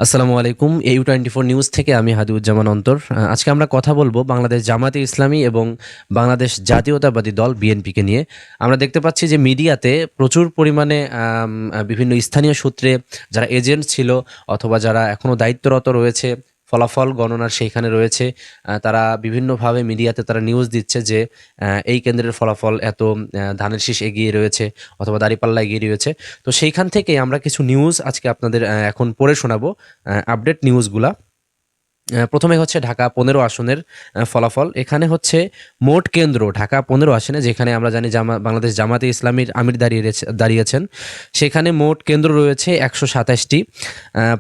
আসসালামু আলাইকুম। EU24 news থেকে আমি হাদিউজ্জামান অন্তর। আজকে আমরা কথা বলবো বাংলাদেশ জামাতে ইসলামী এবং বাংলাদেশ জাতীয়তাবাদী দল বিএনপিকে নিয়ে। আমরা দেখতে পাচ্ছি যে মিডিয়াতে প্রচুর পরিমাণে বিভিন্ন স্থানীয় সূত্রে যারা এজেন্ট ছিল অথবা যারা এখনও দায়িত্বরত রয়েছে, ফলাফল গণনার সেইখানে রয়েছে, তারা বিভিন্নভাবে মিডিয়াতে তারা নিউজ দিচ্ছে যে এই কেন্দ্রের ফলাফল এত, ধানের শীষ এগিয়ে রয়েছে অথবা দাঁড়িপাল্লা এগিয়ে রয়েছে। তো সেইখান থেকে আমরা কিছু নিউজ আজকে আপনাদের এখন পড়ে শোনাবো, আপডেট নিউজগুলা। প্রথমে হচ্ছে ঢাকা 15 আসনের ফলাফল। এখানে হচ্ছে মোট কেন্দ্র ঢাকা 15 আসনে, যেখানে আমরা জানি বাংলাদেশ জামাতে ইসলামীর আমির দাঁড়িয়েছেন। সেখানে মোট কেন্দ্র রয়েছে 127টি,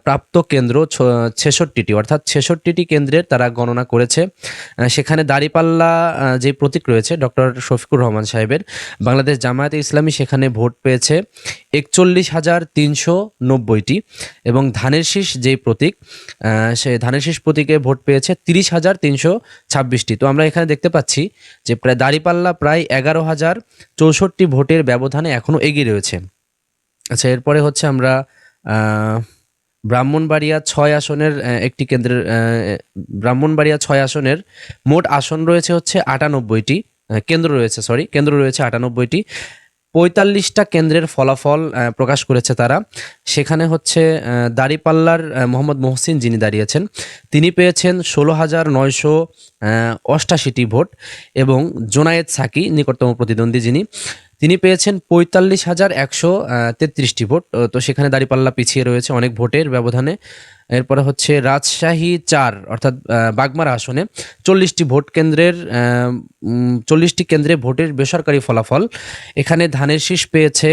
প্রাপ্ত কেন্দ্র 66টি, অর্থাৎ 66টি কেন্দ্রের তারা গণনা করেছে। সেখানে দাঁড়িপাল্লা যে প্রতীক রয়েছে ডক্টর শফিকুর রহমান সাহেবের, বাংলাদেশ জামায়াতে ইসলামী সেখানে ভোট পেয়েছে 41,390টি, এবং ধানের শীষ যেই প্রতীক, সে ধানের শীষ প্রতীকে ভোট পেয়েছে 30,326টি। তো আমরা এখানে দেখতে পাচ্ছি যে প্রায় দাঁড়িপাল্লা প্রায় 11,064 ভোটের ব্যবধানে এখনও এগিয়ে রয়েছে। আচ্ছা, এরপরে হচ্ছে আমরা ব্রাহ্মণবাড়িয়া 6 আসনের একটি কেন্দ্রের, ব্রাহ্মণবাড়িয়া 6 আসনের মোট আসন রয়েছে হচ্ছে 98টি, কেন্দ্র রয়েছে 98টি। 45টা কেন্দ্রের ফলাফল প্রকাশ করেছে তারা। সেখানে হচ্ছে দাঁড়িপাল্লার মোহাম্মদ মহসিন যিনি দাঁড়িয়েছেন, তিনি পেয়েছেন 16,988টি ভোট, এবং জোনায়েদ সাকি নিকটতম প্রতিদ্বন্দ্বী তিনি পেয়েছেন 45,133টি ভোট। তো সেখানে দাঁড়িপাল্লা পিছিয়ে রয়েছে অনেক ভোটের ব্যবধানে। এরপরে হচ্ছে রাজশাহী 4 অর্থাৎ বাগমারা আসনে 40টি কেন্দ্রে ভোটের বেসরকারি ফলাফল। এখানে ধানের শীষ পেয়েছে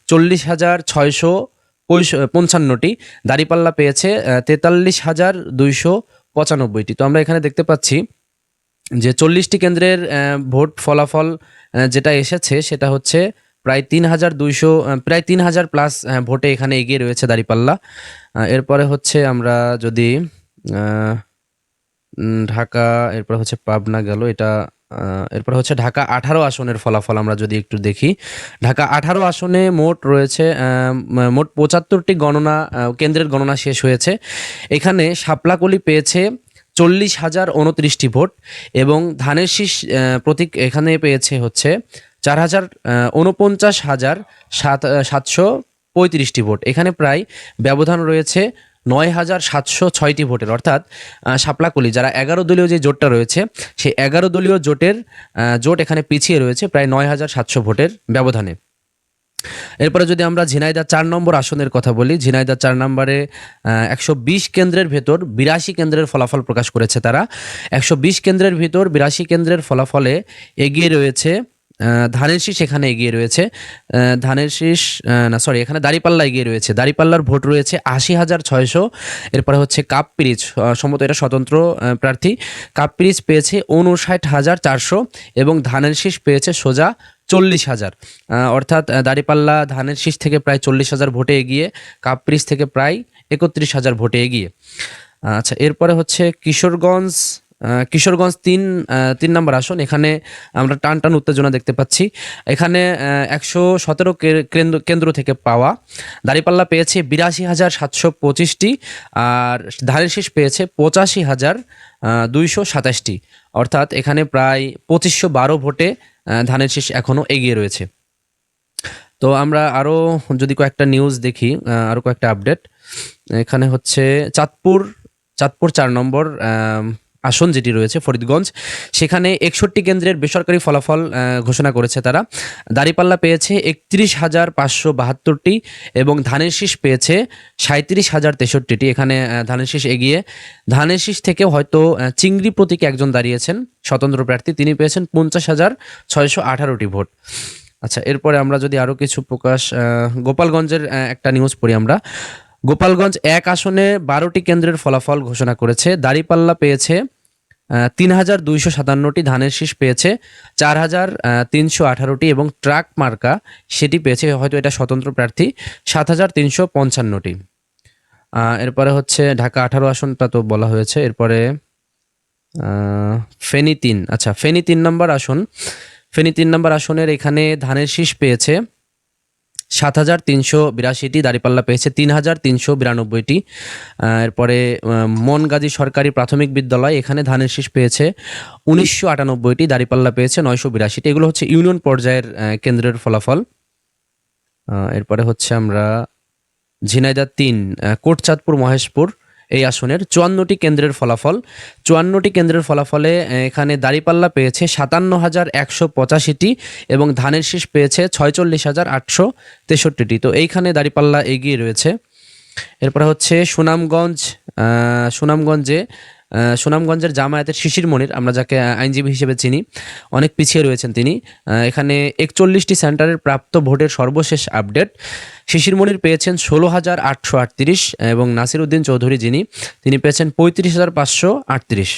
40,655টি, দাঁড়িপাল্লা পেয়েছে 43,295টি। তো আমরা এখানে দেখতে পাচ্ছি যে 40টি কেন্দ্রের ভোট ফলাফল যেটা এসেছে সেটা হচ্ছে প্রায় 3,000 প্লাস ভোটে এখানে এগিয়ে রয়েছে দাঁড়িপাল্লা। এরপরে হচ্ছে আমরা যদি ঢাকা, এরপর হচ্ছে পাবনা গেল এটা, এরপর হচ্ছে ঢাকা 18 আসনের ফলাফল আমরা যদি একটু দেখি। ঢাকা 18 আসনে মোট রয়েছে মোট 75টি কেন্দ্রের গণনা শেষ হয়েছে। এখানে শাপলাকলি পেয়েছে 40,029টি ভোট, এবং ধানের শীষ প্রতীক এখানে পেয়েছে হচ্ছে 49,735টি ভোট। এখানে প্রায় ব্যবধান রয়েছে 9,706টি ভোটের, অর্থাৎ শাপলাকলি যারা 11 দলীয় যে জোটটা রয়েছে সেই 11 দলীয় জোট এখানে পিছিয়ে রয়েছে প্রায় 9,700 ভোটের ব্যবধানে। এরপরে যদি আমরা ঝিনাইদহ 4 নম্বর আসনের কথা বলি, ঝিনাইদহ 4 নম্বরে 120 কেন্দ্রের ভেতর 82 কেন্দ্রের ফলাফল প্রকাশ করেছে তারা। 120 কেন্দ্রের ভিতর 82 কেন্দ্রের ফলাফলে এগিয়ে রয়েছে ধানের শীষ, এখানে এগিয়ে রয়েছে এখানে দাঁড়িপাল্লা এগিয়ে রয়েছে। দাঁড়িপাল্লার ভোট রয়েছে 80,600। এরপরে হচ্ছে কাপ পিরিচ, সম্ভবত এটা স্বতন্ত্র প্রার্থী, কাপ পিরিচ পেয়েছে 59,400, এবং ধানের শীষ পেয়েছে সোজা 40,000। অর্থাৎ দাঁড়িপাল্লা ধানের শীষ থেকে প্রায় 40,000 ভোটে এগিয়ে, কাপ পিরিচ থেকে প্রায় 31,000 ভোটে এগিয়ে। আচ্ছা, এরপরে হচ্ছে কিশোরগঞ্জ 3 নম্বর আসন। এখানে আমরা টান উত্তেজনা দেখতে পাচ্ছি। এখানে 117 কেন্দ্র থেকে পাওয়া দাঁড়িপাল্লা পেয়েছে 82,725টি, আর ধানের শীষ পেয়েছে 85,227টি, অর্থাৎ এখানে প্রায় 2512 ভোটে ধানের শীষ এখনও এগিয়ে রয়েছে। তো আমরা আরও যদি কয়েকটা নিউজ দেখি, আরও কয়েকটা আপডেট। এখানে হচ্ছে চাঁদপুর 4 নম্বর আসন যেটি রয়েছে ফরিদগঞ্জ, সেখানে 61 কেন্দ্রের বেসরকারি ফলাফল ঘোষণা করেছে তারা। দাঁড়িপাল্লা পেয়েছে 31,572টি, এবং ধানের শীষ পেয়েছে 37,063টি। এখানে ধানের শীষ এগিয়ে। ধানের শীষ থেকে হয়তো চিংড়ি প্রতীকে একজন দাঁড়িয়েছেন স্বতন্ত্র প্রার্থী, তিনি পেয়েছেন 50,618টি ভোট। আচ্ছা, এরপরে আমরা যদি আরও কিছু গোপালগঞ্জের একটা নিউজ পড়ি আমরা। গোপালগঞ্জ 1 আসনে 12টি কেন্দ্রের ফলাফল ঘোষণা করেছে। দাঁড়িপাল্লা পেয়েছে 3,257টি, ধানের শীষ পেয়েছে 4,318টি, এবং ট্রাক মার্কা সেটি পেয়েছে, হয়তো এটা স্বতন্ত্র প্রার্থী, 7,355টি। এরপরে হচ্ছে ঢাকা 18 আসনটা তো বলা হয়েছে। এরপরে ফেনী 3, আচ্ছা ফেনী 3 নম্বর আসন। ফেনী 3 নম্বর আসনের এখানে ধানের শীষ পেয়েছে ৭,৩৮২টি, দাঁড়িপাল্লা পেয়েছে ৩,৩৯২টি। এরপরে মনগাজী সরকারি প্রাথমিক বিদ্যালয়, এখানে ধানের শীষ পেয়েছে ১৯৯৮টি, দাঁড়িপাল্লা পেয়েছে ৯৮২টি। এগুলো হচ্ছে ইউনিয়ন পর্যায়ের কেন্দ্রের ফলাফল। এরপরে হচ্ছে আমরা ঝিনাইদহ ৩ কোটচাঁদপুর মহেশপুর এই আসনের ৫৪টি কেন্দ্রের ফলাফল। ৫৪টি কেন্দ্রের ফলাফলে এখানে দাঁড়িপাল্লা পেয়েছে ৫৭,১৮৫টি এবং ধানের শীষ পেয়েছে ৪৬,৮৬৩টি। তো এইখানে দাঁড়িপাল্লা এগিয়ে রয়েছে। এরপরে হচ্ছে সুনামগঞ্জের জামায়াতের শিশির মনির, আমরা যাকে আইনজীবী হিসেবে চিনি, অনেক পিছিয়ে রয়েছেন তিনি। এখানে ৪১টি সেন্টারের প্রাপ্ত ভোটের সর্বশেষ আপডেট, শিশির মনির পেয়েছেন ১৬,৮৩৮ এবং নাসির উদ্দিন চৌধুরী তিনি পেয়েছেন ৩৫,৫৩৮।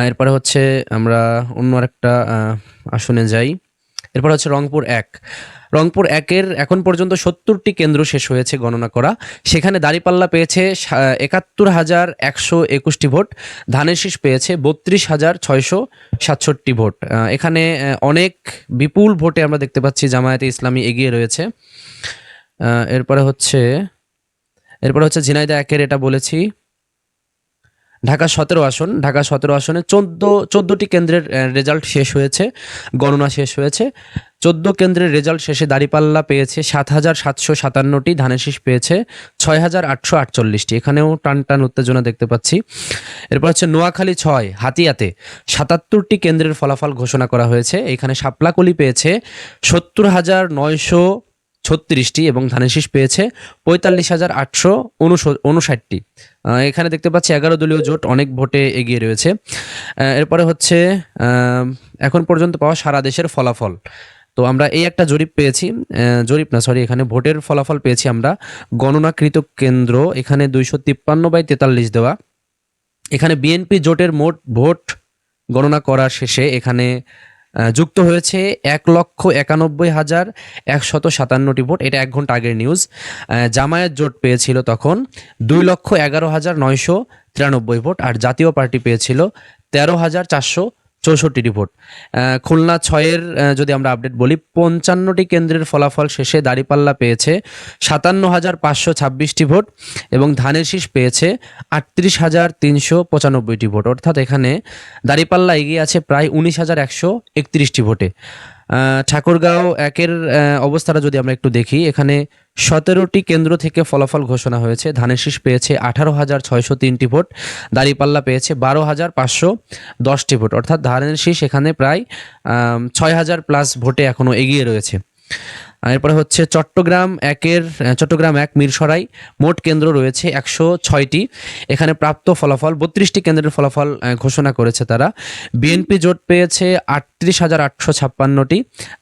এরপরে হচ্ছে আমরা অন্য আরেকটা আসনে যাই। এরপর হচ্ছে রংপুর একের এখন পর্যন্ত ৭০টি কেন্দ্র শেষ হয়েছে গণনা করা। সেখানে দাঁড়িপাল্লা পেয়েছে ৭১,১২১টি ভোট, ধানের শীষ পেয়েছে ৩২,৬৬৭ ভোট। এখানে অনেক বিপুল ভোটে আমরা দেখতে পাচ্ছি জামায়াতে ইসলামী এগিয়ে রয়েছে। এরপরে হচ্ছে ঝিনাইদহ একের, এটা বলেছি। ঢাকা ১৭ আসনে ১৪টি কেন্দ্রের রেজাল্ট শেষ হয়েছে, গণনা শেষ হয়েছে। ১৪ কেন্দ্রের রেজাল্ট শেষে দাঁড়িপাল্লা পেয়েছে ৭,৭৫৭টি, ধানের শীষ পেয়েছে ৬,৮৪৮টি। এখানেও টান উত্তেজনা দেখতে পাচ্ছি। এরপর হচ্ছে নোয়াখালী ৬ হাতিয়াতে ৭৭টি কেন্দ্রের ফলাফল ঘোষণা করা হয়েছে। এখানে শাপলাকলি পেয়েছে ৭০,৯৩৬টি এবং ধানের শীষ পেয়েছে ৪৫,৮৫৯টি। এখানে দেখতে পাচ্ছি ১১ দলীয় জোট অনেক ভোটে এগিয়ে রয়েছে। এরপরে হচ্ছে এখন পর্যন্ত পাওয়া সারা দেশের ফলাফল। তো আমরা এই একটা এখানে ভোটের ফলাফল পেয়েছি আমরা। গণনাকৃত কেন্দ্র এখানে ২৫৩/৪৩ দেওয়া। এখানে বিএনপি জোটের মোট ভোট গণনা করার শেষে এখানে যুক্ত হয়েছে ১,৯১,১৫৭টি ভোট। এটা ১ ঘন্টা আগের নিউজ। জামায়াত জোট পেয়েছিল তখন ২,১১,৯৯৩ ভোট, আর জাতীয় পার্টি পেয়েছিল ১৩,৪৬৪টি ভোট। খুলনা ৬-এর যদি আমরা আপডেট বলি, ৫৫টি কেন্দ্রের ফলাফল শেষে দাঁড়িপাল্লা পেয়েছে ৫৭,৫২৬টি ভোট এবং ধানের শীষ পেয়েছে ৩৮,৩৯৫টি ভোট। অর্থাৎ এখানে দাঁড়িপাল্লা এগিয়ে আছে প্রায় ১৯,১৩১টি ভোটে। ঠাকুরগাঁও একের অবস্থাটা যদি আমরা একটু দেখি, এখানে ১৭টি কেন্দ্র থেকে ফলাফল ঘোষণা হয়েছে। ধানের শীষ পেয়েছে ১৮,৬০৩টি ভোট, দাঁড়িপাল্লা পেয়েছে ১২,৫১০টি ভোট। অর্থাৎ ধানের শীষ এখানে প্রায় ৬,০০০+ ভোটে এখনও এগিয়ে রয়েছে। এরপরে হচ্ছে চট্টগ্রাম ১ মিরসরাই, মোট কেন্দ্র রয়েছে ১০৬টি। এখানে প্রাপ্ত ফলাফল ৩২টি কেন্দ্রের ফলাফল ঘোষণা করেছে তারা। বিএনপি জোট পেয়েছে ৩৮,৮৫৬টি,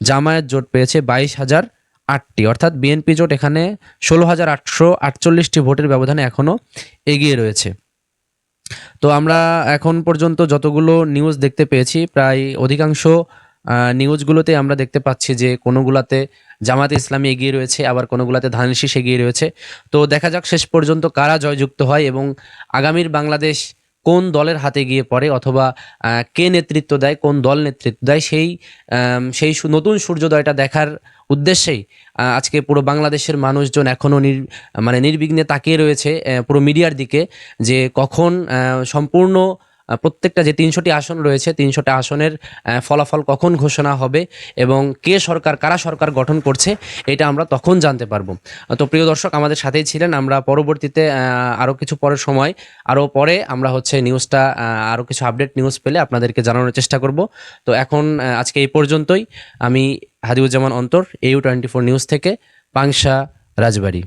জামায়াত জোট পেয়েছে ২২,০০৮টি। অর্থাৎ বিএনপি জোট এখানে ১৬,৮৪৮টি ভোটের ব্যবধানে এখনও এগিয়ে রয়েছে। তো আমরা এখন পর্যন্ত যতগুলো নিউজ দেখতে পেয়েছি, প্রায় অধিকাংশ নিউজগুলোতে আমরা দেখতে পাচ্ছি যে কোনোগুলাতে জামাতে ইসলামী এগিয়ে রয়েছে, আবার কোনোগুলাতে ধানের শীষ এগিয়ে রয়েছে। তো দেখা যাক শেষ পর্যন্ত কারা জয়যুক্ত হয় এবং আগামীর বাংলাদেশ কোন দলের হাতে গিয়ে পড়ে, অথবা কে নেতৃত্ব দেয়, কোন দল নেতৃত্ব দেয়, সেই নতুন সূর্যোদয়টা দেখার উদ্দেশ্যেই আজকে পুরো বাংলাদেশের মানুষজন এখনও নির্বিঘ্নে তাকিয়ে রয়েছে পুরো মিডিয়ার দিকে, যে কখন সম্পূর্ণ প্রত্যেকটা যে ৩০০টি আসন রয়েছে, ৩০০টা আসনের ফলাফল কখন ঘোষণা হবে এবং কারা সরকার গঠন করছে, এটা আমরা তখন জানতে পারবো। তো প্রিয় দর্শক, আমাদের সাথেই ছিলেন। আমরা পরবর্তীতে আরও কিছু পরে আমরা হচ্ছে নিউজটা আরও কিছু আপডেট নিউজ পেলে আপনাদেরকে জানানোর চেষ্টা করব। তো এখন আজকে এই পর্যন্তই। আমি হাদিউজ্জামান অন্তর, AU24 নিউজ থেকে, পাংশা, রাজবাড়ী।